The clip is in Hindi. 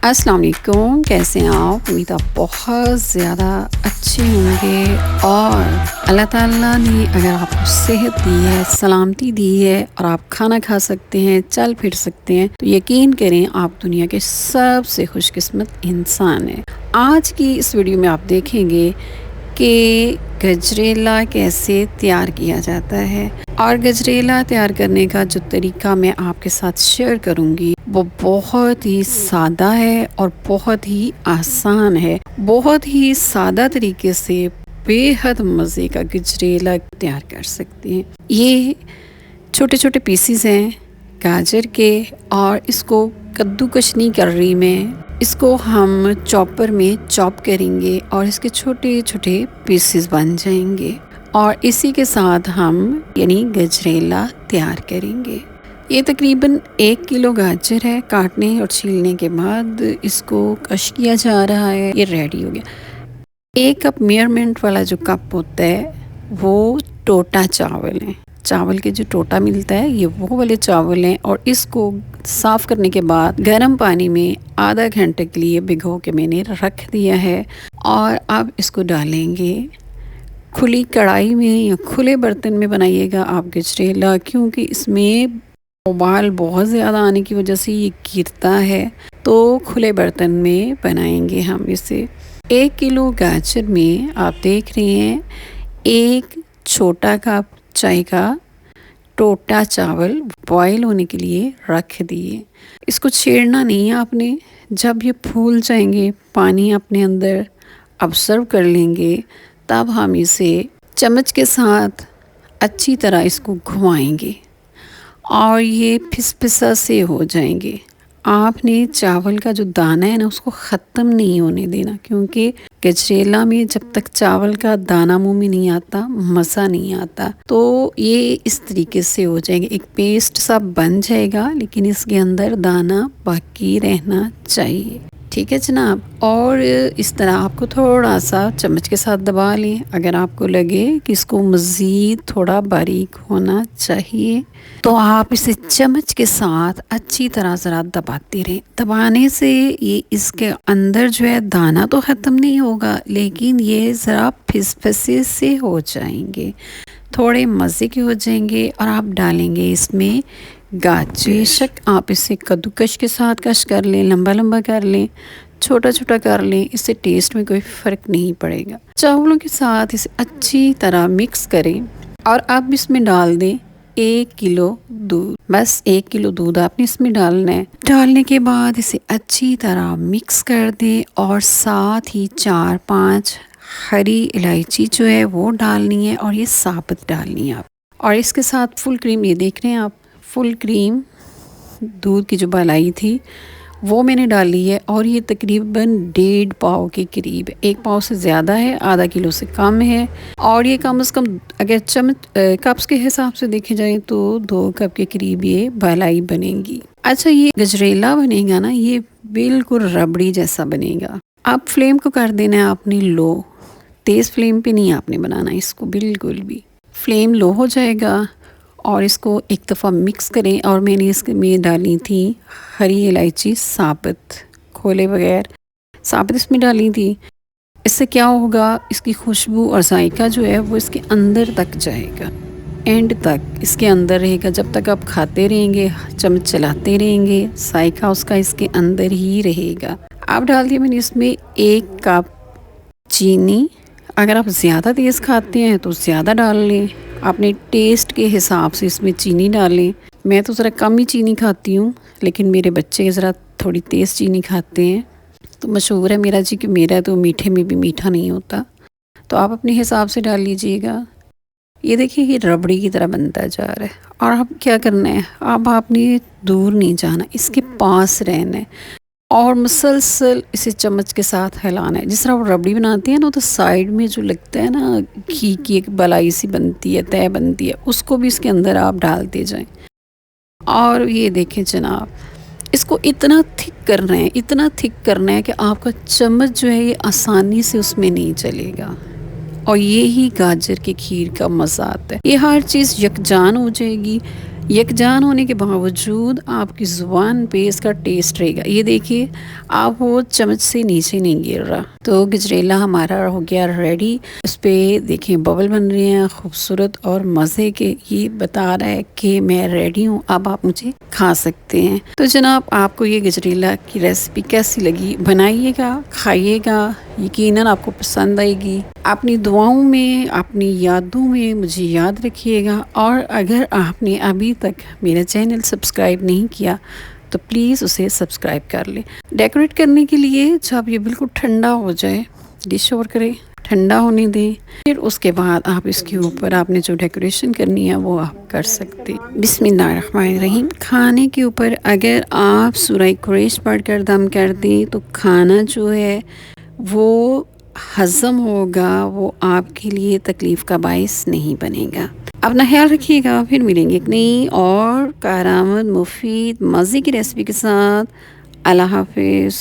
अस्सलाम वालेकुम, कैसे हैं आप? उम्मीद आप बहुत ज़्यादा अच्छे होंगे और अल्लाह ताला ने अगर आपको सेहत दी है, सलामती दी है और आप खाना खा सकते हैं, चल फिर सकते हैं, तो यकीन करें आप दुनिया के सबसे खुशकिस्मत इंसान हैं। आज की इस वीडियो में आप देखेंगे कि गजरेला कैसे तैयार किया जाता है और गजरेला तैयार करने का जो तरीका मैं आपके साथ शेयर करूंगी वो बहुत ही सादा है और बहुत ही आसान है। बहुत ही सादा तरीके से बेहद मज़े का गजरेला तैयार कर सकते हैं। ये छोटे छोटे पीसीज हैं गाजर के और इसको कद्दूकश नहीं कर रही मैं, इसको हम चॉपर में चॉप करेंगे और इसके छोटे छोटे पीसेस बन जाएंगे और इसी के साथ हम यानी गजरेला तैयार करेंगे। ये तकरीबन 1 किलो गाजर है। काटने और छीलने के बाद इसको कश किया जा रहा है। ये रेडी हो गया। 1 कप मेजरमेंट वाला जो कप होता है वो टोटा चावल है। चावल के जो टोटा मिलता है ये वो वाले चावल हैं और इसको साफ़ करने के बाद गर्म पानी में आधा घंटे के लिए भिगो के मैंने रख दिया है और अब इसको डालेंगे खुली कढ़ाई में या खुले बर्तन में बनाइएगा आप गजरेला, क्योंकि इसमें उबाल बहुत ज़्यादा आने की वजह से ये गिरता है, तो खुले बर्तन में बनाएंगे हम इसे। 1 किलो गाजर में आप देख रहे हैं 1 छोटा कप चाय का टोटा चावल बॉईल होने के लिए रख दिए। इसको छेड़ना नहीं है आपने। जब ये फूल जाएंगे, पानी अपने अंदर ऑब्जर्व कर लेंगे, तब हम इसे चम्मच के साथ अच्छी तरह इसको घुमाएंगे और ये फिसफिसा से हो जाएंगे। आपने चावल का जो दाना है ना उसको ख़त्म नहीं होने देना, क्योंकि गजरेला में जब तक चावल का दाना मुंह में नहीं आता मज़ा नहीं आता। तो ये इस तरीके से हो जाएंगे, एक पेस्ट सा बन जाएगा, लेकिन इसके अंदर दाना बाकी रहना चाहिए। ठीक है जनाब। और इस तरह आपको थोड़ा सा चम्मच के साथ दबा लें अगर आपको लगे कि इसको मज़ीद थोड़ा बारीक होना चाहिए, तो आप इसे चम्मच के साथ अच्छी तरह ज़रा दबाते रहें। दबाने से ये इसके अंदर जो है दाना तो ख़त्म नहीं होगा, लेकिन ये ज़रा फिसफिसे से हो जाएंगे, थोड़े मज़े के हो जाएंगे। और आप डालेंगे इसमें गाजर। बेशक आप इसे कद्दूकश के साथ कश कर लें, लंबा लंबा कर लें, छोटा छोटा कर लें, इससे टेस्ट में कोई फ़र्क नहीं पड़ेगा। चावलों के साथ इसे अच्छी तरह मिक्स करें और अब इसमें डाल दें 1 किलो दूध। बस 1 किलो दूध आपने इसमें डालना है। डालने के बाद इसे अच्छी तरह मिक्स कर दें और साथ ही 4-5 हरी इलायची जो है वो डालनी है और ये साबुत डालनी है आप। और इसके साथ फुल क्रीम, ये देख रहे हैं आप, फुल क्रीम दूध की जो मलाई थी वो मैंने डाली है और ये तकरीबन 1.5 पाव के करीब है। 1 पाव से ज़्यादा है, आधा किलो से कम है। और ये कम से कम अगर चम्मच कप्स के हिसाब से देखे जाए तो 2 कप के करीब ये मलाई बनेगी। अच्छा, ये गजरेला बनेगा ना, ये बिल्कुल रबड़ी जैसा बनेगा। अब फ्लेम को कर देना है आपने लो, तेज़ फ्लेम पे नहीं आपने बनाना इसको बिल्कुल भी। फ्लेम लो हो जाएगा और इसको एक दफ़ा मिक्स करें। और मैंने इसके में डाली थी हरी इलायची साबुत, खोले बगैर साबुत इसमें डाली थी। इससे क्या होगा, इसकी खुशबू और जायका जो है वो इसके अंदर तक जाएगा, एंड तक इसके अंदर रहेगा। जब तक आप खाते रहेंगे, चम्मच चलाते रहेंगे, जायका उसका इसके अंदर ही रहेगा। अब डाल दिया मैंने इसमें 1 कप चीनी। अगर आप ज़्यादा तेज़ खाते हैं तो ज़्यादा डाल लें, अपने टेस्ट के हिसाब से इसमें चीनी डालें। मैं तो ज़रा कम ही चीनी खाती हूँ, लेकिन मेरे बच्चे ज़रा थोड़ी तेज़ चीनी खाते हैं। तो मशहूर है मेरा जी कि मेरा तो मीठे में भी मीठा नहीं होता, तो आप अपने हिसाब से डाल लीजिएगा। ये देखिए ये रबड़ी की तरह बनता जा रहा है। और अब क्या करना है, अब आपने दूर नहीं जाना, इसके पास रहना है और मुसलसल इसे चम्मच के साथ हिलाना है। जिस तरह वो रबड़ी बनाती है ना, तो साइड में जो लगता है ना घी की एक बलाई सी बनती है, तय बनती है, उसको भी इसके अंदर आप डालते जाएं। और ये देखें जनाब, इसको इतना थिक करना है, इतना थिक करना है कि आपका चम्मच जो है ये आसानी से उसमें नहीं चलेगा। और ये ही गाजर की खीर का मज़ा आता है। ये हर चीज़ यकजान हो जाएगी, यकजान होने के बावजूद आपकी ज़ुबान पे इसका टेस्ट रहेगा। ये देखिए, आप वो चम्मच से नीचे नहीं गिर रहा। तो गजरेला हमारा हो गया रेडी। इस पे देखिए बबल बन रहे हैं खूबसूरत और मज़े के। ये बता रहा है कि मैं रेडी हूँ, अब आप मुझे खा सकते हैं। तो जनाब, आपको ये गजरेला की रेसिपी कैसी लगी? बनाइएगा, खाइएगा, यकीनन आपको पसंद आएगी। अपनी दुआओं में, अपनी यादों में मुझे याद रखिएगा। और अगर आपने अभी तक मेरा चैनल सब्सक्राइब नहीं किया तो प्लीज़ उसे सब्सक्राइब कर लें। डेकोरेट करने के लिए जब ये बिल्कुल ठंडा हो जाए, डिश ओवर करें, ठंडा होने दें, फिर उसके बाद आप इसके ऊपर आपने जो डेकोरेशन करनी है वो आप कर सकते हैं। बिस्मिल्लाहिर्रहमानिर्रहीम। खाने के ऊपर अगर आप सूरह कुरैश पढ़कर दम कर दें तो खाना जो है वो हज़म होगा, वो आपके लिए तकलीफ़ का बाइस नहीं बनेगा। अपना ख्याल रखिएगा। फिर मिलेंगे एक नई और कारआमद मुफीद मज़े की रेसिपी के साथ। अल्लाह हाफ़िज़।